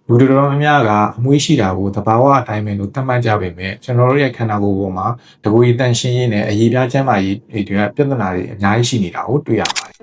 လူတော်တော်များများကအမွှေးရှိတာကိုသဘာဝအတိုင်းပဲလို့သတ်မှတ်ကြပေမဲ့ကျွန်တော်တို့ရဲ့ခန္ဓာကိုယ်ပေါ်မှာတကူရီတန်ရှင်းရေးနဲ့အရေးပြားချမ်းသာရေးတွေကပြဿနာတွေအများကြီးရှိနေတာကိုတွေ့ရပါတယ်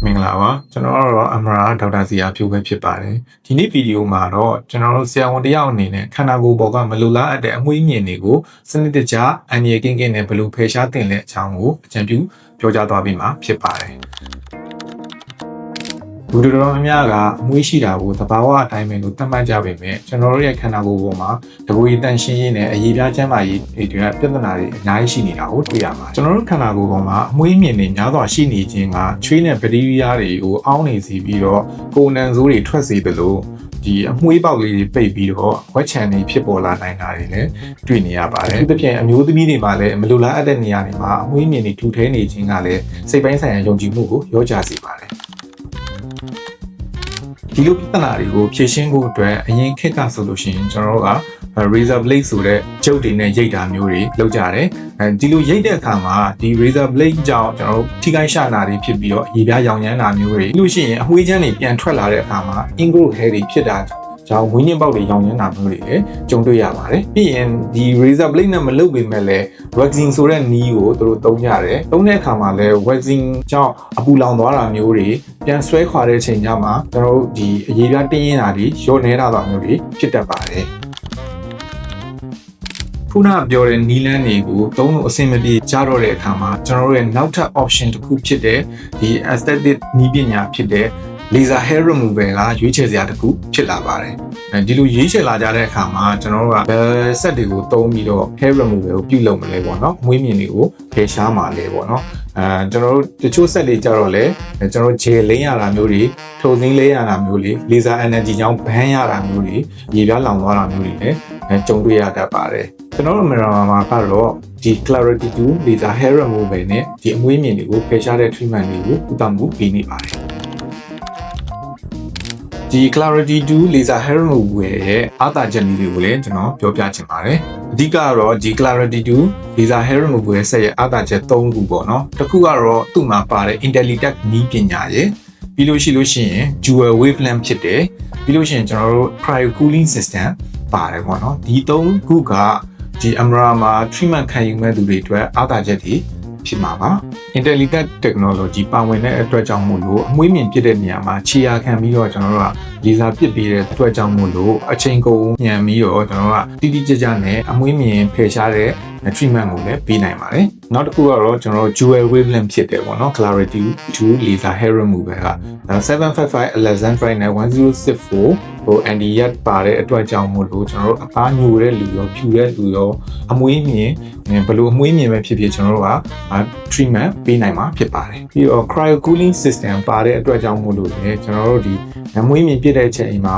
မင်္ဂလာပါကျွန်တော်ကတော့အမရာဒေါက်တာစီယာဖြိုးပဲဖြစ်ပါတယ်ဒီနေ့ဗီဒီယိုမှာတော့ကျွန်တော်တို့ဆရာဝန်တယောက်အနေနဲ့ခန္ဓာကိုယ်ပေါ်ကမလိုလားအပ်တဲ့အမွှေးမြင်တွေကိုစနစ်တကျအန္တရာယ်ကင်းကင်းနဲ့ဘယ်လိုဖယ်ရှားသင့်တဲ့အကြောင်းကိုအကြံပြုပြောကြားသွားပြီးမှဖြစ်ပါတယ်လူတော်တော်များများကအမွှေးရှိတာကိုသဘာဝအတိုင်းပဲလို့သတ်မှတ်ကြပေမဲ့ကျွန်တော်တို့ရဲ့ခန္ဓာကိုယ်ပေါ်မှာတကူရီတန်ရှင်းရေးနဲ့အရေးပြားချမ်းသာရေးတွေကပြဿနာတွေအများကြီးရှိနေတာကိုတွေ့ရပါတယ်ကျွန်တော်တို့ခန္ဓာကိုယ်ပေါ်မှာအမွှေးမြင်တွေများစွာရှိနေခြင်းကချွေးနဲ့ဘက်တီးရီးယားတွေကိုအောင်းနေစေပြီးတော့ကိုယ်နံဆိုးတွေထွက်စေသလိုဒီအမွှေးပေါက်လေးတွေပိတ်ပြီးတော့ဝက်ချန်တွေဖြစ်ပေါ်လာနိုင်တာတွေလည်းတွေ့နေရပါတယ်။ဒီပြင်အမျိုးသမီးတွေမှာလည်းမလိုလားအပ်တဲ့နေရာတွေမှာအမွှေးမြင်တွေထူထဲနေခြင်းကလည်းစိတ်ပိုင်းဆိုင်ရာယုံကြည်မှုကိုရောကြစေပါတယ်။ဒီလိုပြဿနာတွေကိုဖြေရှင်းဖို့အတွက်အရင်ခေတ်ကဆိုလို့ရှိရင်ကျွန်တော်တို့က razor blade ဆိုတဲ့ကျုပ်တွေနဲ့ရိတ်တာမျိုးတွေလုပ်ကြတယ်။ဒီလိုရိတ်တဲ့အခါမှာဒီ razor blade ကြောင့်ကျွန်တော်တို့ထိခိုက်ရှာနာတွေဖြစ်ပြီးတော့ရေပြားရောင်ရမ်းတာမျိုးတွေလို့ရှိရင်အမွှေးချမ်းတွေပြန်ထွက်လာတဲ့အခါမှာ ingrown hair တွေဖြစ်တာကြောင့်ဝင်းညင်ပေါက်တွေရောင်ရမ်းတာမျိုးတွေလည်းကြုံတွေ့ရပါတယ်။ပြီးရင်ဒီ razor blade နဲ့မလုပ်ပေမဲ့လည်း waxing ဆိုတဲ့နည်းကိုသူတို့သုံးကြတယ်။သုံးတဲ့အခါမှာလည်း waxing ကြောင့်အပူလောင်သွားတာမျိုးတွေပြန်ဆွဲခွာတဲ့အချိန်ကျမှကျွန်တော်တို့ဒီအရေးပြားတင်းရင်းတာတွေရောနေတာမျိုးတွေဖြစ်တတ်ပါတယ်။ခုနပြောတဲ့နီလန်းတွေကိုသုံးလို့အဆင်မပြေကြတော့တဲ့အခါမှာကျွန်တော်တို့ရဲ့နောက်ထပ် option တစ်ခုဖြစ်တဲ့ဒီ aesthetic နည်းပညာဖြစ်တဲ့ laser hair removal ကရွေးချယ်စရာတစ်ခုဖြစ်လာပါတယ်။ဒီလိုရွေးချယ်လာကြတဲ့အခါမှာကျွန်တော်တို့ကဘယ်ဆက်တွေကိုသုံးပြီးတော့ hair removal ကိုပြုလုပ်မလဲပေါ့နော်။မွေးမြင်တွေကိုဖယ်ရှားမှာလဲပေါ့နော်။ကျွန်တော်တို့တချို့ဆက်တွေကြတော့လေကျွန်တော်ဂျယ်လိမ့်ရတာမျိုးတွေထုံစင်းလိမ့်ရတာမျိုးတွေ laser energy ကြောင့်ဘန်းရတာမျိုးတွေရေပြားလောင်သွားတာမျိုးတွေလည်းကြုံတွေ့ရတတ်ပါတယ်။ကျွန်တော်တို့မြန်မာမှာကတော့ဒီ clarity 2 laser hair removal နဲ့ဒီအမွေးမြင်တွေကိုဖယ်ရှားတဲ့ treatment တွေကိုကုသမှုပေးနေပါတယ်။ဒီ clarity 2 laser hair removal ရဲ့အားသာချက်တွေကိုလည်းကျွန်တော်ပြောပြချင်ပါတယ်။အဓိကတော့ဒီ clarity 2 laser hair removal ရဲ့ဆက်ရဲ့အားသာချက်3ခုပေါ့နော်။တစ်ခုကတော့သူ့မှာပါတဲ့ intelligent နည်းပညာရဲ့ပြီးလို့ရှိရင် dual wavelength ဖြစ်တယ်။ပြီးလို့ရှိရင်ကျွန်တော်တို့ cryo cooling system ပါတယ်ပေါ့နော်။ဒီ3ခုကဒီ Amara မှာ treatment ခံယူမဲ့သူတွေအတွက်အားသာချက်တွေဖြစ်မှာပါ intelligent technology ပါဝင်တဲ့အတွက်ကြောင့်မို့လို့အမွှေးမြင်ပြတဲ့နေရာမှာခြေရာခံပြီးတော့ကျွန်တော်တို့ကလေဆာပစ်ပေးတဲ့အတွက်ကြောင့်မို့လို့အချိန်ကုန်ညံပြီးတော့ကျွန်တော်တို့ကတိတိကျကျနဲ့အမွှေးမြင်ဖယ်ရှားတဲ့ treatment ကိုလည်းပေးနိုင်ပါတယ်နောက်တစ်ခုကတော့ကျွန်တော်တို့ dual wavelength ဖြစ်တယ်ပေါ့နော် clarity 2 laser hair removal က755 alexandrite နဲ့1064ဟို anti-yat ပါတဲ့အတွက်ကြောင့်မို့လို့ကျွန်တော်တို့အသားညိုတဲ့လူရောဖြူတဲ့လူရောအမွှေးမြင်ဘယ်လိုအမွှေးမြင်ပဲဖြစ်ဖြစ်ကျွန်တော်တို့က treatment ပေးနိုင်မှာဖြစ်ပါတယ်ပြီးတော့ cryo cooling system ပါတဲ့အတွက်ကြောင့်မို့လို့လည်းကျွန်တော်တို့ဒီအမွှေးမြင်ပြတဲ့အချိန်မှာ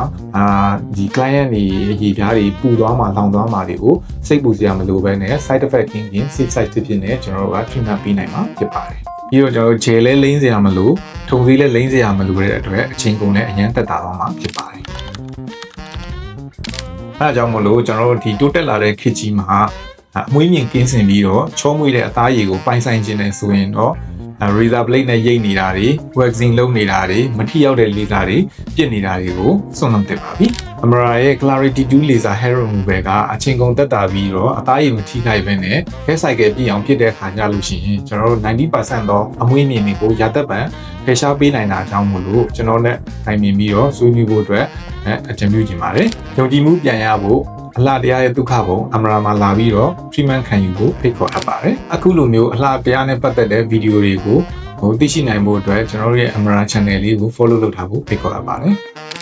ဒီ client တွေရေပြားတွေပူသွားမှာလောင်သွားမှာတွေကိုစိတ်ပူစရာမလိုဘဲနဲ့ side effect ကင်း safe side ဖြစ်နေကျွန်တော်တို့က treatment ပေးနိုင်မှာဖြစ်ပါတယ်ပြီးတော့ကျွန်တော်တို့ gel လဲလိမ့်စရာမလိုထုံစည်းလဲလိမ့်စရာမလိုတဲ့အတွက်အချိန်ကုန်နဲ့အញ្ញမ်းသက်သာသွားမှာဖြစ်ပါတယ်အဲဒါကြောင့်မလို့ကျွန်တော်တို့ဒီတိုးတက်လာတဲ့ခေတ်ကြီးမှာအမွှေးမြင်ကင်းစင်ပြီးတော့ချောမွေ့တဲ့အသားရည်ကိုပိုင်ဆိုင်ခြင်းနဲ့ဆိုရင်တော့razor blade နဲ့ရိတ်နေတာတွေ waxing လုပ်နေတာတွေမထိရောက်တဲ့ laser တွေပြစ်နေတာတွေကိုစွန့်လွတ်သင့်ပါပြီ။ Amara ရဲ့ clarity 2 laser hair removal ကအချိန်ကုန်သက်သာပြီးတော့အသားရည်မထိခိုက်ဘဲနဲ့ hair cycle ပြည့်အောင်ဖြစ်တဲ့ခါကြလို့ရှိရင်ကျွန်တော်တို့ 90% သောအမွှေးမြင်တွေကိုရာသက်ပံဖယ်ရှားပေးနိုင်တာကြောင့်မို့လို့ကျွန်တော်နဲ့တိုင်ပင်ပြီးတော့ဆွေးနွေးဖို့အတွက်အကြံပြုချင်ပါတယ်။ယုံကြည်မှုပြန်ရဖို့အလှတရားရဲ့ဒုက္ခဘုံအမရာမှာလာပြီးတော့ treatment ခံယူဖို့ဖိတ်ခေါ်အပ်ပါတယ်။အခုလိုမျိုးအလှတရားနဲ့ပတ်သက်တဲ့ဗီဒီယိုတွေကိုသိရှိနိုင်ဖို့အတွက်ကျွန်တော်တို့ရဲ့ Amara channel လေးကို follow လုပ်ထားဖို့ဖိတ်ခေါ်အပ်ပါတယ်။